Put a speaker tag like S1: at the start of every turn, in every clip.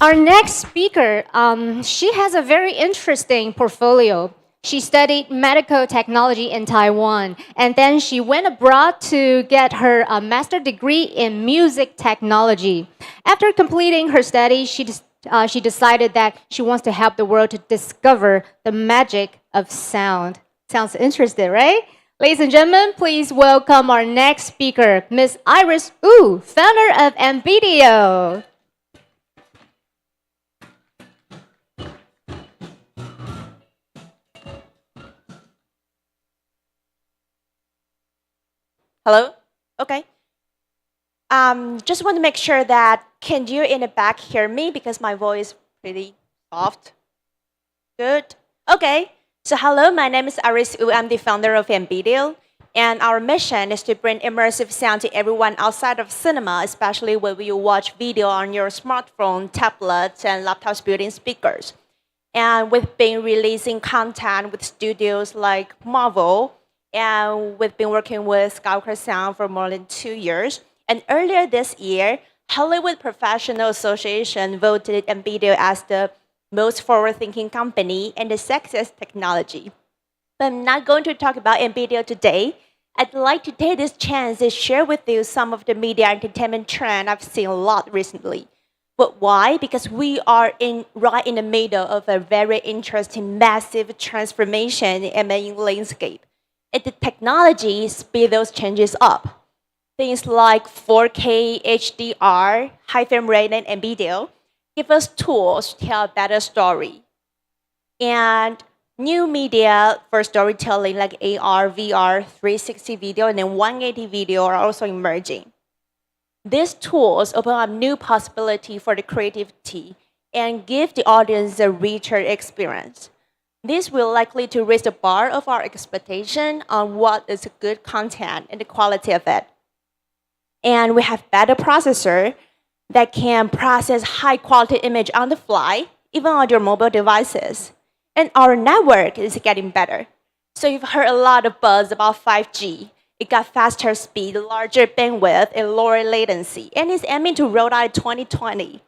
S1: Our next speaker, she has a very interesting portfolio. She studied medical technology in Taiwan, and then she went abroad to get her master degree in music technology. After completing her studies, she decided that she wants to help the world to discover the magic of sound. Sounds interesting, right? Ladies and gentlemen, please welcome our next speaker, Miss Iris Wu, founder of Ambidio.
S2: Hello? Okay. Just want to make sure that can you in the back hear me because my voice is pretty soft. Good. Okay. So hello, my name is Aris Wu. I'm the founder of Ambidio, and our mission is to bring immersive sound to everyone outside of cinema, especially when you watch video on your smartphone, tablets, and laptops built-in speakers. And we've been releasing content with studios like Marvel, and we've been working with Skywalker Sound for more than 2 years. And earlier this year, Hollywood Professional Association voted Ambidio as the most forward-thinking company and the sexiest technology. But I'm not going to talk about Ambidio today. I'd like to take this chance to share with you some of the media entertainment trend I've seen a lot recently. But why? Because we are right in the middle of a very interesting, massive transformation in the landscape. And the technology speed those changes up. Things like 4K, HDR, high frame rate, and video give us tools to tell a better story. And new media for storytelling like AR, VR, 360 video, and then 180 video are also emerging. These tools open up new possibility for the creativity and give the audience a richer experience. This will likely to raise the bar of our expectation on what is good content and the quality of it. And we have better processor that can process high quality image on the fly, even on your mobile devices. And our network is getting better. So you've heard a lot of buzz about 5G. It got faster speed, larger bandwidth, and lower latency, and it's aiming to roll out in 2020.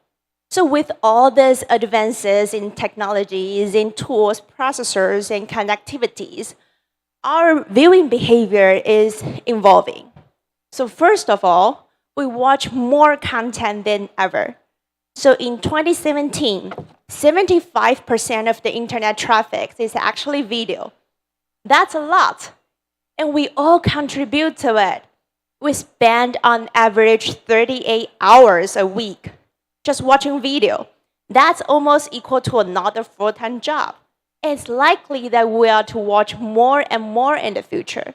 S2: So with all these advances in technologies, in tools, processors, and connectivities, our viewing behavior is evolving. So first of all, we watch more content than ever. So in 2017, 75% of the internet traffic is actually video. That's a lot. And we all contribute to it. We spend on average 38 hours a week just watching video. That's almost equal to another full-time job. And it's likely that we are to watch more and more in the future.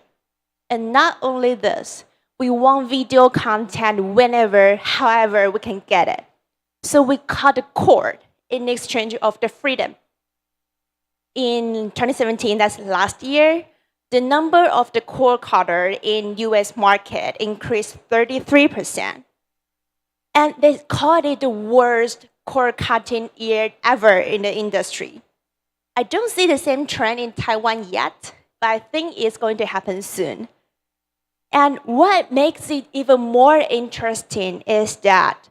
S2: And not only this, we want video content whenever, however we can get it. So we cut the cord in exchange of the freedom. In 2017, that's last year, the number of the cord cutter in US market increased 33%. And they called it the worst cord cutting year ever in the industry. I don't see the same trend in Taiwan yet, but I think it's going to happen soon. And what makes it even more interesting is that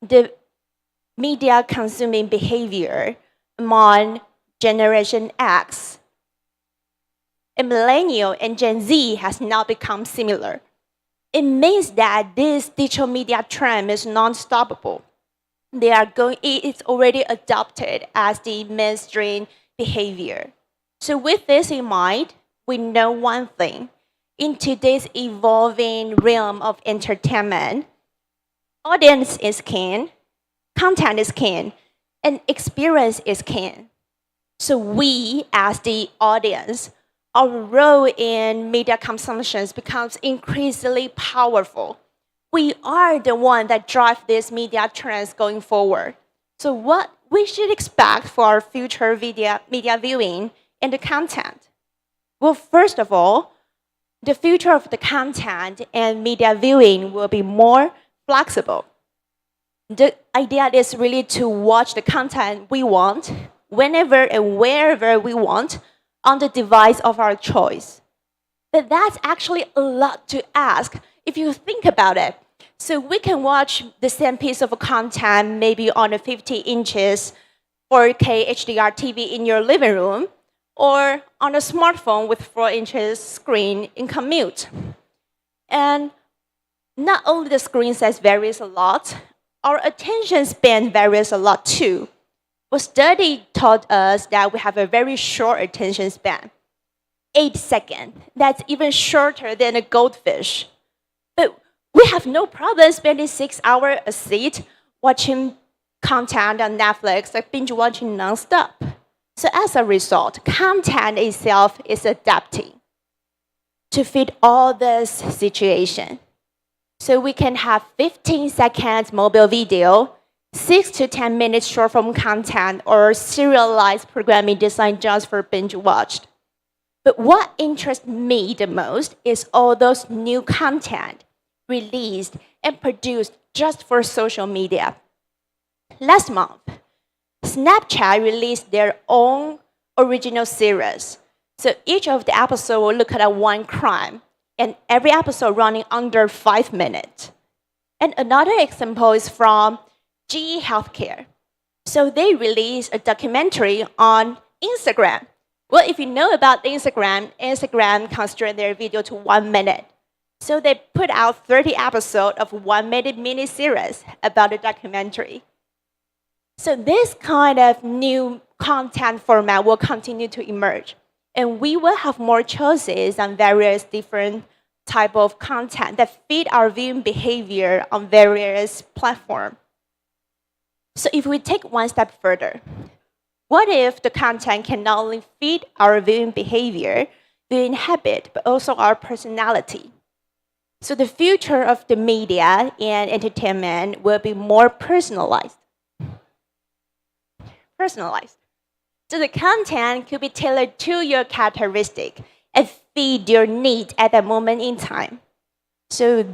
S2: the media consuming behavior among Generation X and Millennial and Gen Z has now become similar. It means that this digital media trend is non-stoppable. It's already adopted as the mainstream behavior. So with this in mind, we know one thing. In today's evolving realm of entertainment, audience is king, content is king, and experience is king. So we, as the audience, our role in media consumption becomes increasingly powerful. We are the one that drive these media trends going forward. So what we should expect for our future media viewing and the content? Well, first of all, the future of the content and media viewing will be more flexible. The idea is really to watch the content we want, whenever and wherever we want, on the device of our choice. But that's actually a lot to ask if you think about it. So we can watch the same piece of content maybe on a 50 inches 4K HDR TV in your living room, or on a smartphone with 4 inches screen in commute. And not only the screen size varies a lot, our attention span varies a lot too. A study taught us that we have a very short attention span, 8 seconds. That's even shorter than a goldfish. But we have no problem spending 6 hours a seat watching content on Netflix, like binge watching nonstop. So as a result, content itself is adapting to fit all this situation. So we can have 15 seconds mobile video, 6 to 10 minutes short form content, or serialized programming designed just for binge watched. But what interests me the most is all those new content released and produced just for social media. Last month, Snapchat released their own original series. So each of the episodes will look at one crime, and every episode running under 5 minutes. And another example is from GE Healthcare. So they released a documentary on Instagram. Well, if you know about Instagram constrained their video to 1 minute. So they put out 30 episodes of 1 minute mini-series about the documentary. So this kind of new content format will continue to emerge. And we will have more choices on various different type of content that fit our viewing behavior on various platforms. So if we take one step further, what if the content can not only fit our viewing behavior, viewing habit, but also our personality? So the future of the media and entertainment will be more personalized. So the content could be tailored to your characteristic and feed your need at that moment in time. So,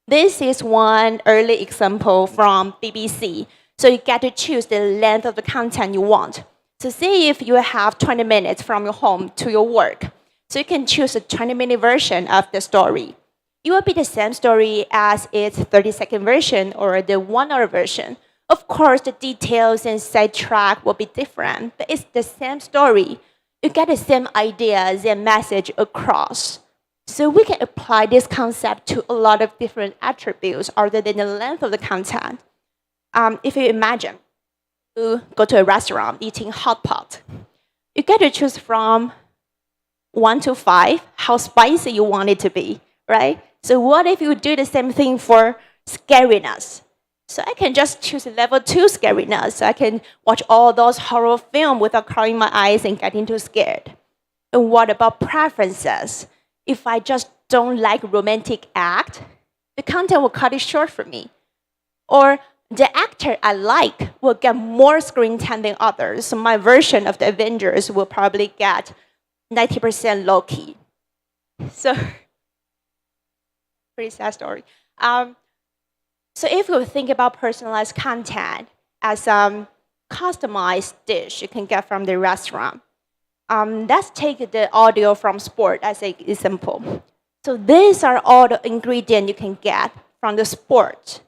S2: this is one early example from BBC. So you get to choose the length of the content you want. So say if you have 20 minutes from your home to your work. So you can choose a 20-minute version of the story. It will be the same story as its 30-second version or the 1 hour version. Of course, the details and sidetrack will be different, but it's the same story. You get the same ideas and message across. So we can apply this concept to a lot of different attributes other than the length of the content. If you imagine, you go to a restaurant eating hot pot, you get to choose from 1 to 5 how spicy you want it to be, right? So what if you do the same thing for scariness? So I can just choose level 2 scariness. So I can watch all those horror films without closing my eyes and getting too scared. And what about preferences? If I just don't like romantic act, the content will cut it short for me. Or the actor I like will get more screen time than others. So my version of the Avengers will probably get 90% low key. So, pretty sad story. So if you think about personalized content as a customized dish you can get from the restaurant, let's take the audio from sport as an example. So these are all the ingredients you can get from the sport.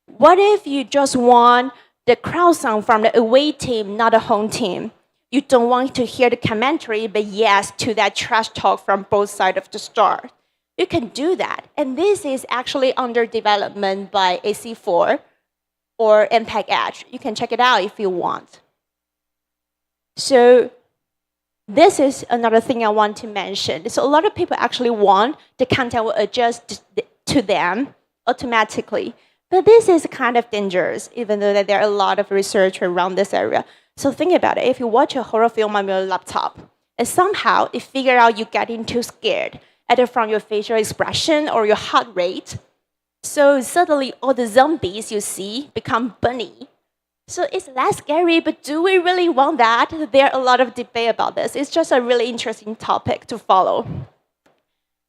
S2: What if you just want the crowd sound from the away team, not the home team? You don't want to hear the commentary, but yes to that trash talk from both sides of the start. You can do that. And this is actually under development by AC4 or Impact Edge. You can check it out if you want. So this is another thing I want to mention. So a lot of people actually want the content will adjust to them automatically. But this is kind of dangerous, even though that there are a lot of research around this area. So think about it. If you watch a horror film on your laptop, and somehow it figures out you're getting too scared, either from your facial expression or your heart rate. So suddenly all the zombies you see become bunny. So it's less scary, but do we really want that? There are a lot of debate about this. It's just a really interesting topic to follow.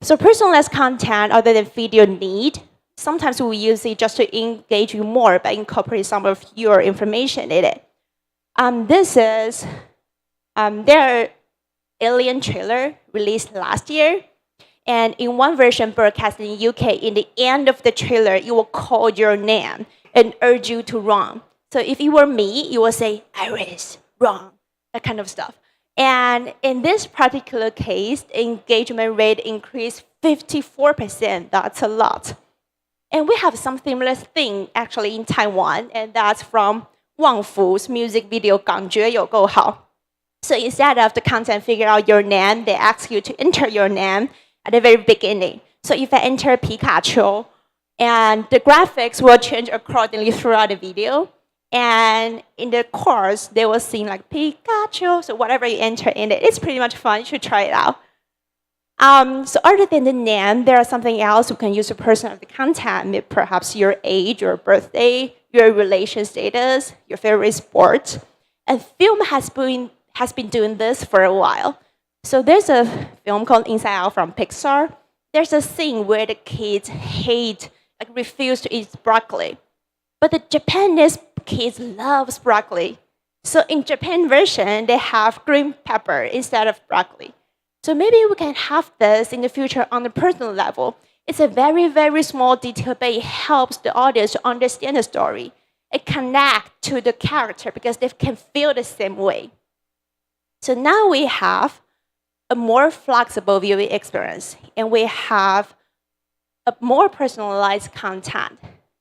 S2: So personalized content, other than fit your need, sometimes we use it just to engage you more by incorporating some of your information in it. There are Alien trailer released last year. And in one version broadcast in UK, in the end of the trailer, it will call your name and urge you to run. So if it were me, you will say, Iris, run, that kind of stuff. And in this particular case, the engagement rate increased 54%. That's a lot. And we have some similar thing actually in Taiwan, and that's from Wang Fu's music video 感觉有够好. So instead of the content figure out your name, they ask you to enter your name at the very beginning. So if I enter Pikachu, and the graphics will change accordingly throughout the video. And in the course, they will sing like Pikachu. So whatever you enter in it, it's pretty much fun. You should try it out. So other than the name, there is something else you can use to personalize the content, perhaps your age, your birthday, your relation status, your favorite sport. And film has been doing this for a while. So there's a film called Inside Out from Pixar. There's a scene where the kids refuse to eat broccoli. But the Japanese kids love broccoli. So in Japan version, they have green pepper instead of broccoli. So maybe we can have this in the future on a personal level. It's a very, very small detail, but it helps the audience to understand the story. It connects to the character because they can feel the same way. So now we have a more flexible viewing experience, and we have a more personalized content.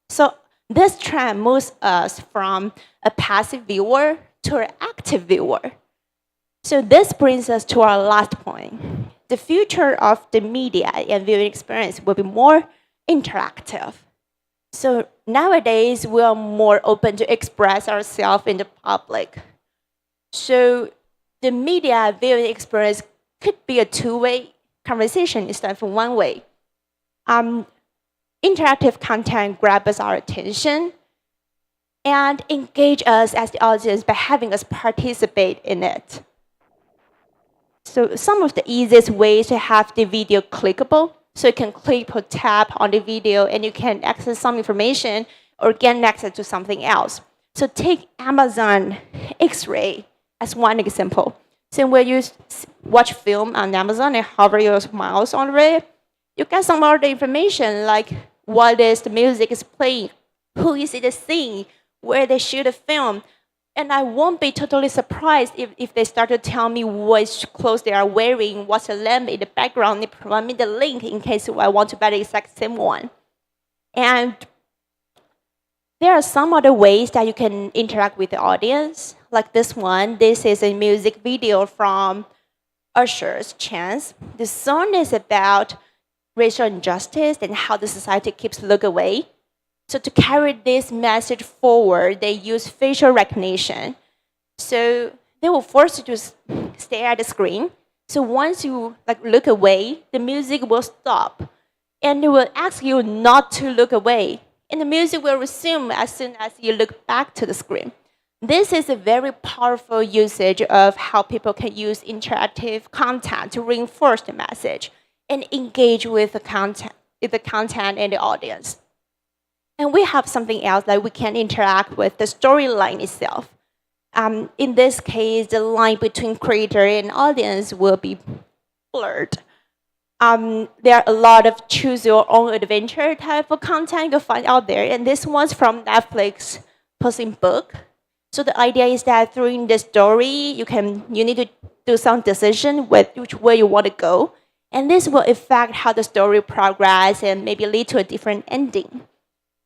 S2: So this trend moves us from a passive viewer to an active viewer. So this brings us to our last point. The future of the media and viewing experience will be more interactive. So nowadays, we are more open to express ourselves in the public. So the media viewing experience could be a two-way conversation instead of one way. Interactive content grabs our attention and engage us as the audience by having us participate in it. So some of the easiest ways to have the video clickable, so you can click or tap on the video and you can access some information or gain access to something else. So take Amazon X-ray as one example. So when you watch film on Amazon and hover your mouse on it, you get some other information like what is the music is playing, who is it singing, where they shoot the film. And I won't be totally surprised if they start to tell me which clothes they are wearing, what's the lamp in the background. They provide me the link in case I want to buy the exact same one. And there are some other ways that you can interact with the audience, like this one. This is a music video from Usher's Chance. The song is about racial injustice and how the society keeps look away. So to carry this message forward, they use facial recognition. So they will force you to stare at the screen. So once you look away, the music will stop. And it will ask you not to look away. And the music will resume as soon as you look back to the screen. This is a very powerful usage of how people can use interactive content to reinforce the message and engage with the content and the audience. And we have something else that we can interact with the storyline itself. In this case, the line between creator and audience will be blurred. There are a lot of choose your own adventure type of content you'll find out there. And this one's from Netflix Puss in Book. So the idea is that through the story, you need to do some decision with which way you want to go. And this will affect how the story progresses and maybe lead to a different ending.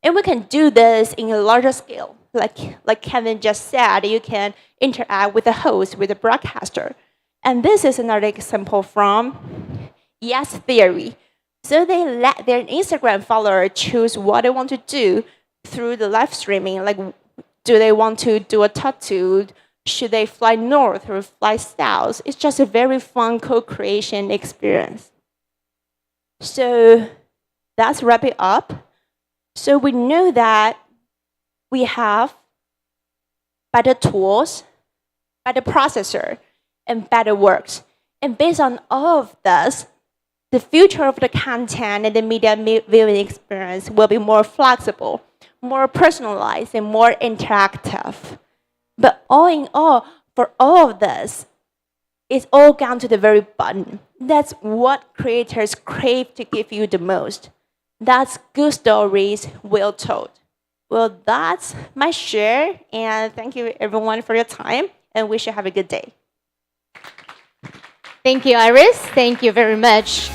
S2: And we can do this in a larger scale. Like Kevin just said, you can interact with the host, with the broadcaster. And this is another example from Yes Theory. So they let their Instagram follower choose what they want to do through the live streaming. Like, do they want to do a tattoo? Should they fly north or fly south? It's just a very fun co-creation experience. So let's wrap it up. So we know that we have better tools, better processor, and better works. And based on all of this, the future of the content and the media viewing experience will be more flexible, more personalized, and more interactive. But all in all, for all of this, It's all down to the very bottom. That's what creators crave to give you the most. That's good stories well told. Well, that's my share, and thank you everyone for your time, and wish you have a good day.
S1: Thank you, Iris. Thank you very much.